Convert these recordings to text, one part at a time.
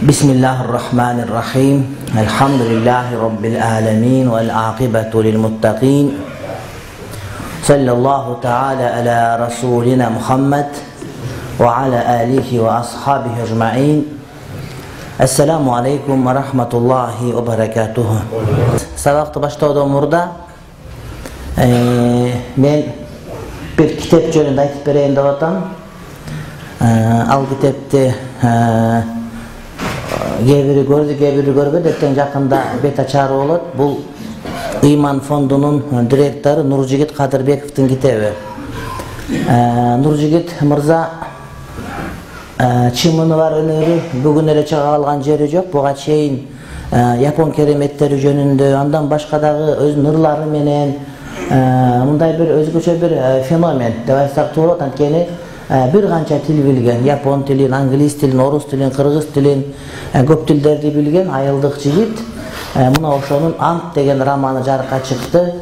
Bismillahirrahmanirrahim. Elhamdülillahi Rabbil alemin. Vel akibetu lil muttaqin. Sallallahu teala ala Resulina Muhammed ve ala alihi ve ashabihi ecma'in. Esselamu aleyküm ve rahmetullahi ve berekatuhu. Sabahta başladığı murda men bir kitap jönündө aytıp bereyim dep atam. Al kitapты kebiri gördü, kebiri görmedi. Eten jakында bet açar болот. Бул Ыйман фондунун директору Нуржигит Кадырбековдун китеби. Нуржигит мырза чымыны бар өнөрү бүгүн эле чыга алган жери жок. Буга чейин Япон кереметтери жөнүндө, андан башка дагы өзүнүн ырлары менен мындай бир өзгөчө бир феномен деп айтсак туура болот. Анткени bir kança til bilgen, Japon tilin, Angliz tilin, Orus tilin, Kırgız tilin, köp tillerdi bilgen ayıldık jigit. Muna oşonun Ant degen romanı jarыкка çıktı.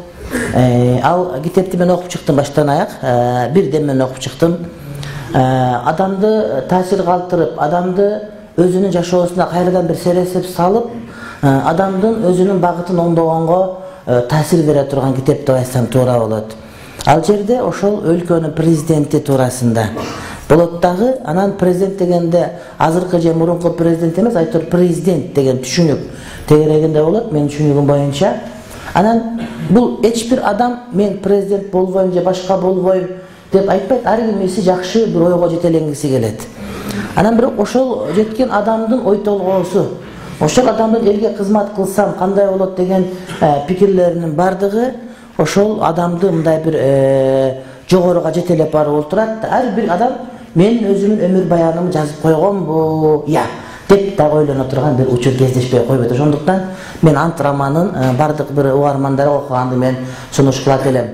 Al kitapты men okup çıktım baştan ayak. Birden men okup çıktım. Adamdı tasir kaltırıp, adamdı özünün jaşoosuna kayradan bir seresip salıp, adamdın özünün bagытын оңдогонго tasir bere turgan kitap деп айтсам туура болот. Ал жерде ошол өлкөнүн президенти туурасында болот дагы. Анан президент дегенде азыркы же мурунку президент эмес, айтор президент деген түшүнүк тегерегинде болот менин түшүнүгүм боюнча. Анан бул эч бир адам мен президент болбойм же башка болбойм деп айтпайт. Ар кимиси жакшы бир ойго жетеленгиси келет. Анан бирок ошол жеткен адамдын ой толгоосу, ошол адамдын элге кызмат кылсам кандай болот деген пикирлеринин бардыгы ошол адамды мындай бир жогоруга жетелеп барып олтурат. Ар бир адам мен өзүмүн өмүр баянымды жазып койгонбу деп да ойлоно турган бир учур кездешпей койбойт. Ошондуктан мен Ант романын бардык бир угармандарга окуганды мен сунуш кылат элем.